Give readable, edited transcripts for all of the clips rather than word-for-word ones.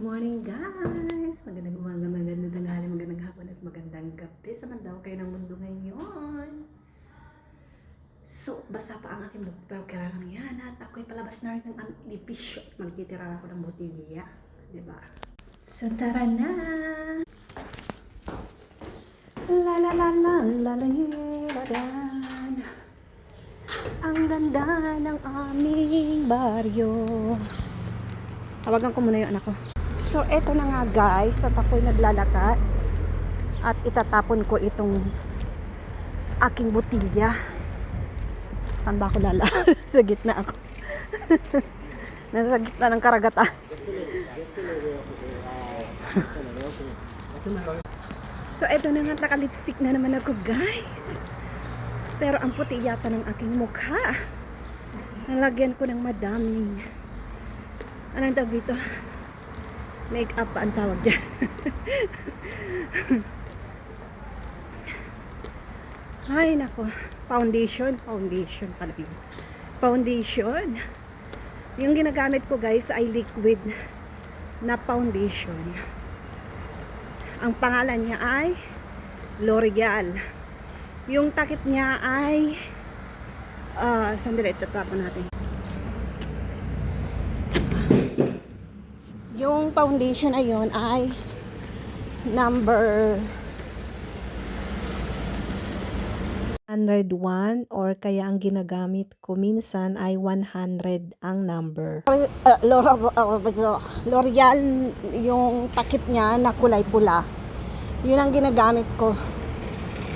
morning guys! Magandang umaga, magandang tanghali, magandang hapon at magandang gabi sa mandaw kayo ng mundo ngayon. So, basa pa ang aking buhok pero kaya lang yan at ako'y palabas na rin ng aming edipisyo. Magtitira ako ng botilya, diba? So, tara na! La la la la la la la la. Ang ganda ng aming baryo. Tawagan ko muna yung anak ko. So, eto na nga guys, at ako'y naglalakad at itatapon ko itong aking botilya. Saan ba ako lala? Sa gitna ako. Nasa gitna ng karagatan. So, eto na nga, naka-lipstick na naman ako guys. Pero ang puti yata ng aking mukha. Nalagyan ko ng madaming anong tawag dito? Make-up pa ang tawag dyan. Ay, nako. Foundation pala yun. Foundation. Yung ginagamit ko guys ay liquid na foundation. Ang pangalan niya ay L'Oreal. Yung takip niya ay sandali, tatapon natin. Yung foundation na yun ay number 101 or kaya ang ginagamit ko minsan ay 100 ang number. L'Oreal yung takip niya na kulay pula. Yun ang ginagamit ko.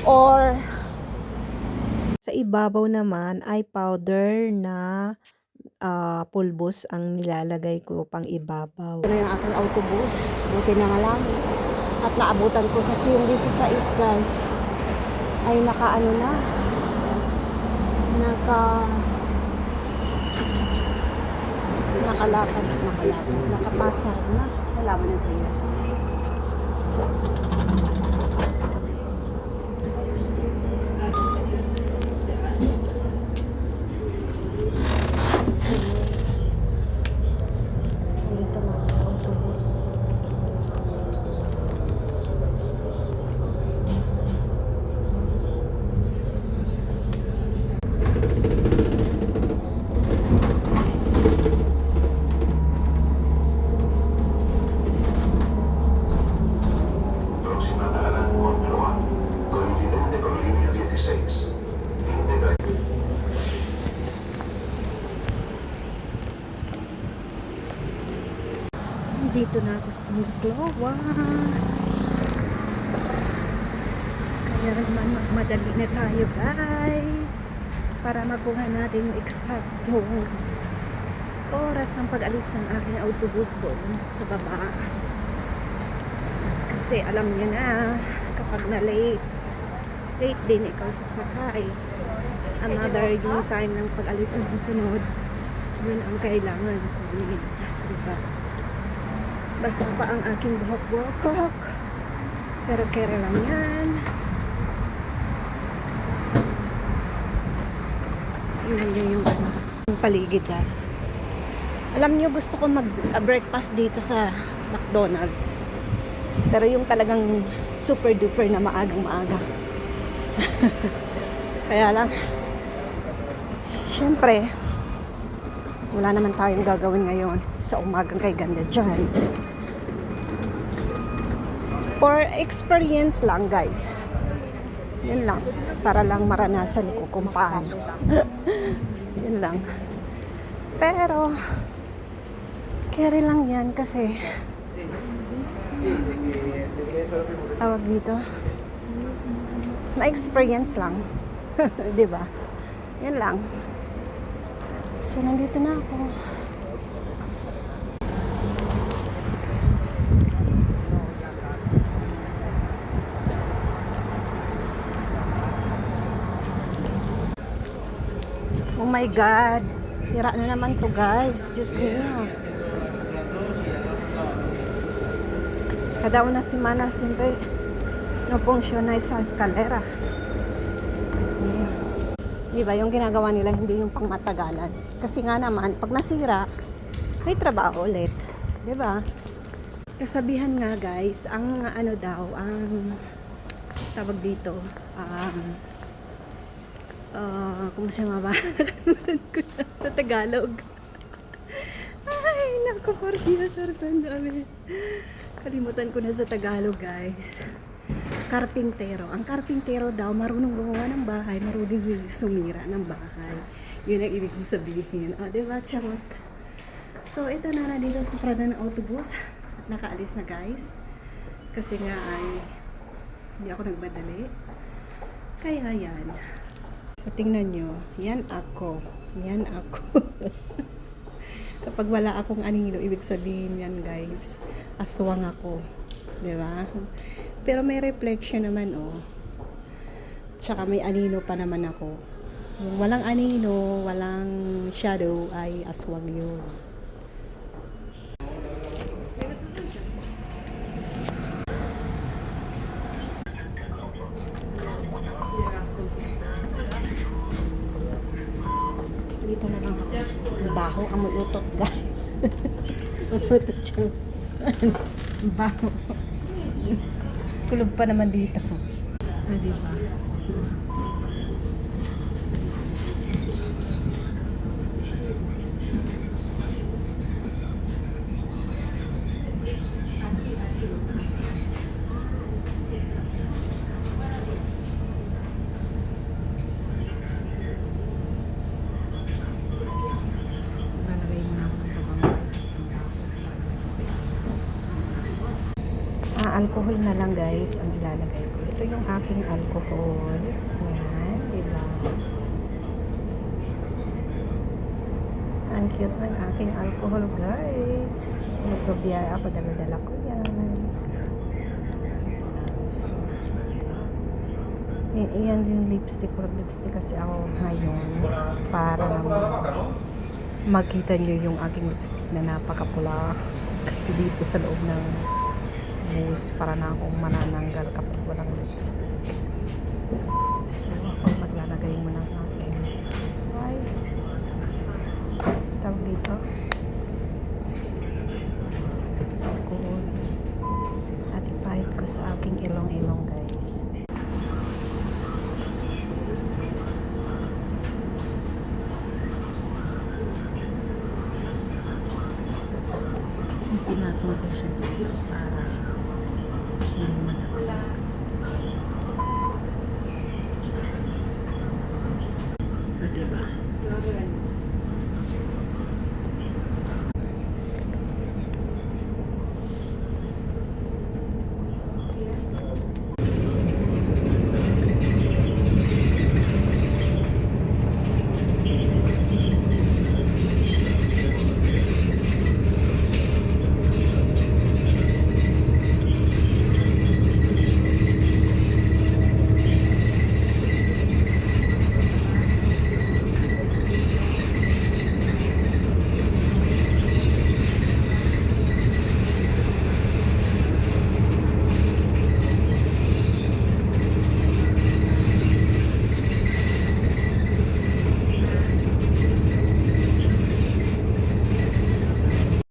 Or sa ibabaw naman ay powder na pulbos ang nilalagay ko pang ibabaw. Ito na yung aking autobus. Buti na nga lang. At naabutan ko kasi yung 16 guys ay nakaano na. Nakalapad. Nakapasar na. Wala mo na tiyas. Dito na ako sa Monclova. Kaya naman magmadali na tayo guys para makuha natin yung eksaktong oras ng pag-alis ng aking autobus doon sa baba. Kasi alam niyo na kapag na late din ikaw sasakay, another yung time ng pag-alis na susunod, yun ang kailangan kunin, diba? Basa pa ang aking buhok. Pero kere lang yan. Tingnan nyo yung paligid ha. Alam nyo, gusto ko mag-breakfast dito sa McDonald's. Pero yung talagang super duper na maaga. Kaya lang, syempre, wala naman tayong gagawin ngayon sa umagang kay ganda dyan. For experience lang guys. Yun lang. Para lang maranasan ko kung paano. Yun lang. Pero, carry lang yan kasi tawag dito. Ma-experience lang. Diba? Yun lang. So, nandito na ako. Oh my God. Sira na naman to guys. Diyos mo. Kadaw na si Mana siyempre no function na sa eskalera. Diyos mo. Diba yung ginagawa nila hindi yung pangmatagalan. Kasi nga naman pag nasira may trabaho ulit. Diba? Kasabihan nga guys, ang ano daw, ang tawag dito, kung siya nga ba? Nakalimutan ko na sa Tagalog. Ay, naku, Cordia, sarsan dami. Kalimutan ko na sa Tagalog guys. Karpintero. Ang karpintero daw, marunong gumawa ng bahay, marunong sumira ng bahay. Yun ang ibig kong sabihin. Diba, charot? So, ito na dito sa parada ng autobus. At nakaalis na guys. Kasi nga ay hindi ako nagmadali. Kaya yan. So, tingnan nyo. Yan ako. Yan ako. Kapag wala akong anino, ibig sabihin yan guys. Aswang ako. Diba? Pero may reflection naman Tsaka may anino pa naman ako. Yung walang anino, walang shadow ay aswang yun. Dito na lang ako. Baho ang utot guys. Utot siya. Baho. Kulog pa naman dito. Diba? Alcohol na lang guys ang ilalagay ko. Ito yung aking alcohol. Ayan, diba? Ang cute ng aking alcohol guys. Nagpabiyaya ako, dala-dala ko yan. So, iyan yung lipstick. Lipstick kasi ako ngayon para naman makita nyo yung aking lipstick na napakapula. Kasi dito sa loob ng para na akong manananggal kapag walang lipstick. So, ako maglalagay mo ng aking tawag dito alcohol at ipahid ko sa aking ilong-ilong guys. Pinatong ko siya dito para hindi madagdag. Diba?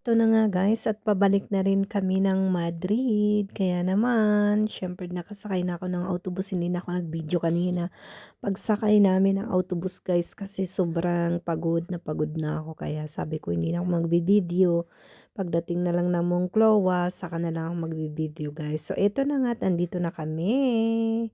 Ito na nga guys at pabalik na rin kami ng Madrid. Kaya naman, syempre nakasakay na ako ng autobus. Hindi na ako nag-video kanina. Pagsakay namin ng autobus guys kasi sobrang pagod na ako. Kaya sabi ko hindi na ako mag-video. Pagdating na lang ng Moncloa, saka na lang ako mag-video guys. So ito na nga at andito na kami.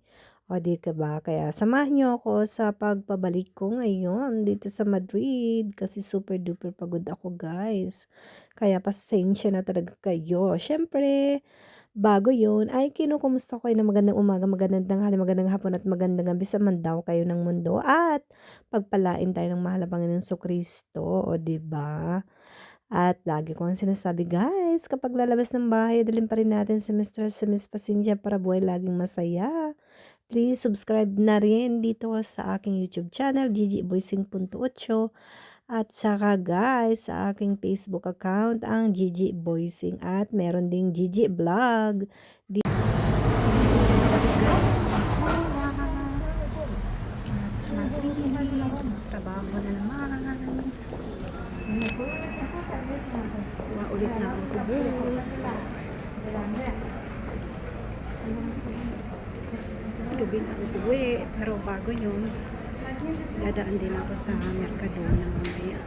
O di ka ba? Kaya samahan niyo ako sa pagpabalik ko ngayon dito sa Madrid kasi super duper pagod ako guys. Kaya pasensya na talaga kayo. Syempre, bago yun, ay kinukumusta ko kayo na magandang umaga, magandang tanghali, magandang hapon at magandang gabi sa man daw kayo ng mundo at pagpalain tayo ng mahal na Panginoon Kristo, o diba? At lagi ko ang sinasabi guys, kapag lalabas ng bahay, dalhin pa rin natin si Mr. si Miss Pasensya para buhay laging masaya. Please subscribe na rin dito sa aking YouTube channel, GGVoicing.8. At saka guys, sa aking Facebook account, ang GG Voicing. At meron ding GG Vlog. Sa Madrid, trabaho na naman. Kuha ulit na ang autobus. din ako uwi. Pero bago yun, dadaan din ako sa Mercadona mamaya.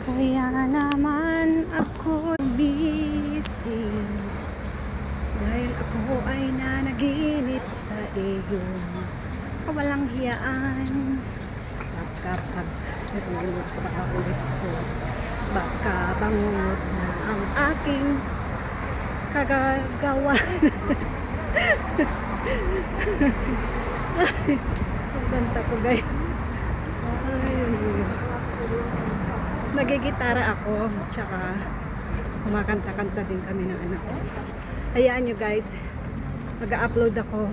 Kaya naman ako busy dahil ako ay nanaginip sa iyong kawalang hiyaan. Baka pag nagulog pa ulit ko, baka bangungot na ang aking kagagawan. Ang kanta ko guys. Nagigitara ako, tsaka kumakanta-kanta din kami ng anak ko. Hayaan nyo guys, mag-upload ako,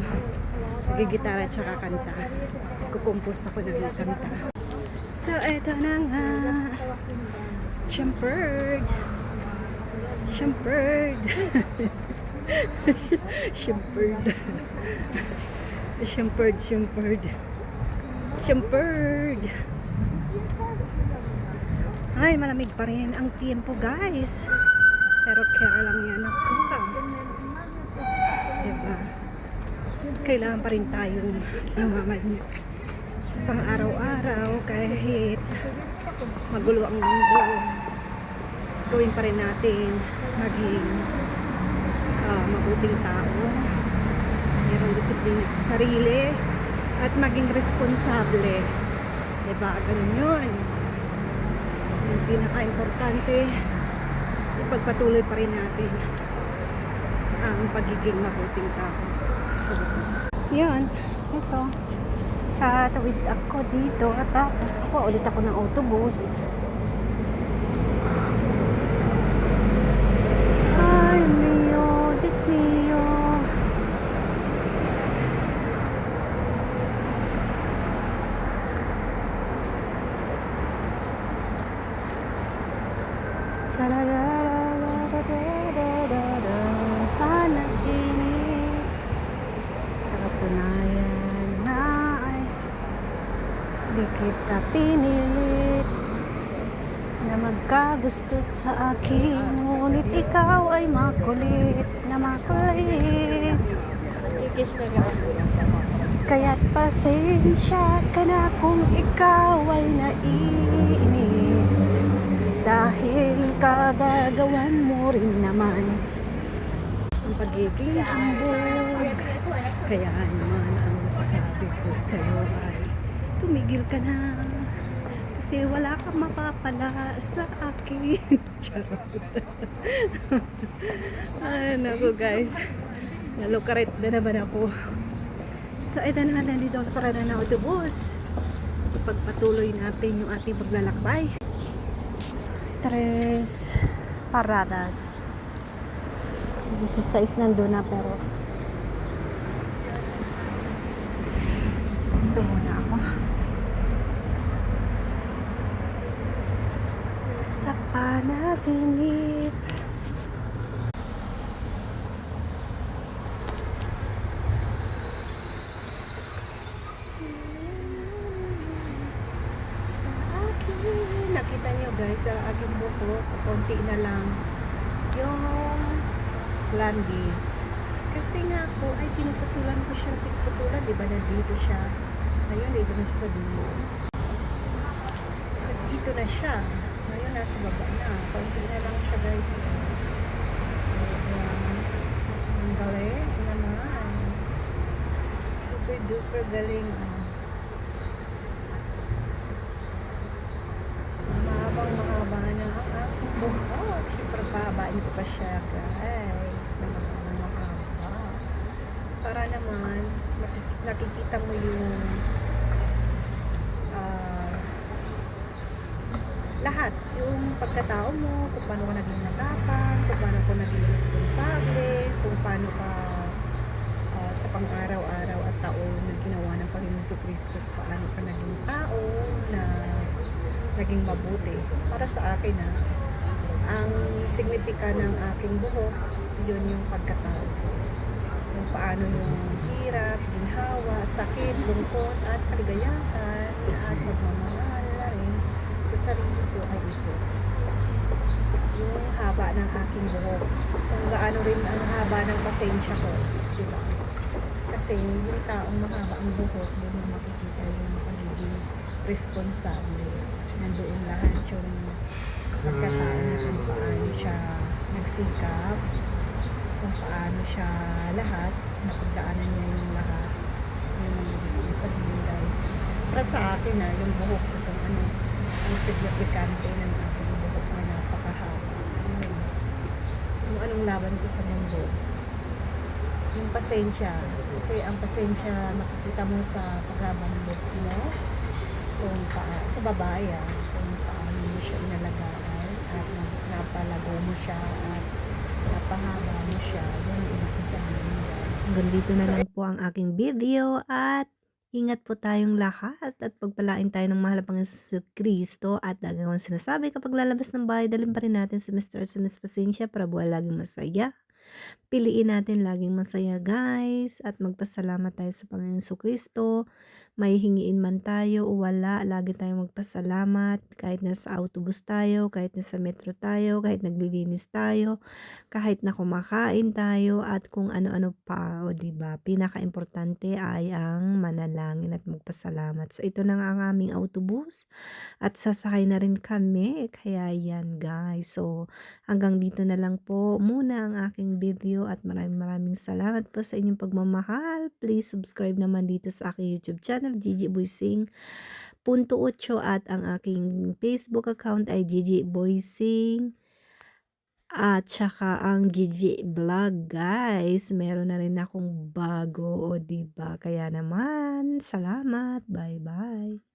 nagigitara tsaka kanta. Kukumpos ako ng kanta. So, eto na nga. Shumpered. Shumpered. Shumpered. Shumpered, shumpered. Shumpered. Ay, malamig pa rin ang tiempo guys. Pero kaya lang yan ako. Diba? Kailangan pa rin tayong lumaman sa pang-araw-araw kahit magulo ang mundo. Gawin pa rin natin maging mabuting tao. Mayroong disiplina sa sarili at maging responsable. Diba? Ganun yun. Yung pinaka-importante, ipagpatuloy pa rin natin ang pagiging mabuting tao. So, yun, ito. Tatawid ako dito at tapos ako ulit ako ng autobus. Ay, Mio, Diyos Mio. Panaginip sa katunayan na ay di kita pinilit na magkagusto sa akin, ngunit ikaw ay makulit na makulit. Kaya't pasensya ka na kung ikaw ay naiinis, dahil kagagawan mo rin naman ang pagiging hambog. Kaya naman ang masasabi ko sa'yo ay tumigil ka na, kasi wala kang mapapala sa akin. Charot. Ay naku guys, nalukarit na naman ako. So ito na nga, nandito sa parada ng autobus. Pagpatuloy natin yung ating paglalakbay. 3 paradas. 16 nandun na, pero ito muna ako sa panaginip. Nakita nyo guys, sa aking buko, konti na lang yung landi. Kasi nga po, ay pinuputulan ko siya, pinuputulan, diba nandito siya. Ngayon, dito na siya sa dulo. So, dito na siya. Ngayon, nasa baba na. Konti na lang siya guys. Super galing. Mahabang-mahaba na ang aking buhok. Siyempre, pahabain ko pa siya, guys. Na mahaba. Para naman, nakikita mo yung ah, lahat. Yung pagkatao mo, kung paano ka naging matapang, kung paano ka naging responsable, kung paano ka sa pang-araw-araw at taon na ginawa ng Panginoon Jesucristo, paano ka naging tao na naging mabuti. Para sa akin ang signifikan ng aking buhok, yun yung pagkatao ko. Kung paano yung hirap, ginhawa, sakit, lungkot, at kaligayahan, at pagmamahal na rin sa sarili ko ay ito. Yung haba ng aking buhok. Kung gaano rin ang haba ng pasensya ko. Diba? Kasi yung taong mahaba ang buhok, doon mo makikita yung pagiging responsable. Nandoon lahat yung pagkatao niya kung paano siya nagsikap, kung paano siya lahat, napagdaanan niya yung lahat. Yun ang ibig sabihin, guys. Para sa akin yung buhok ko, kung ano, ang significante ng aking buhok na napakahaba. Yun. Kung anong laban ko sa mundo. Yung pasensya. Kasi ang pasensya makikita mo sa paghabang buhok mo. Kung sa babae kung paano mo siya inalagaan at napalago mo siya at napahaba mo siya. Yun ang ibig sabihin, guys. Hanggang dito na lang po ang aking video at ingat po tayong lahat at pagpalain tayo ng mahal na Panginoon Kristo at lagi kong sinasabi kapag lalabas ng bahay, dalhin pa rin natin si Mr. at si Miss Pasensya para buhay laging masaya. Piliin natin laging masaya, guys, at magpasalamat tayo sa Panginoon Kristo. May hingiin man tayo o wala, lagi tayong magpasalamat kahit nasa autobus tayo, kahit nasa metro tayo, kahit naglilinis tayo, kahit na kumakain tayo at kung ano-ano pa, o di ba? Pinaka-importante ay ang manalangin at magpasalamat. So ito na nga ang aming autobus at sasakay na rin kami. Kaya yan, guys. So hanggang dito na lang po muna ang aking video at maraming salamat po sa inyong pagmamahal. Please subscribe naman dito sa aking YouTube channel, Gigi Boysing .8 at ang aking Facebook account ay Gigi Boysing at saka ang Gigi Vlog, guys. Meron na rin akong bago, o diba? Kaya naman, salamat. Bye-bye.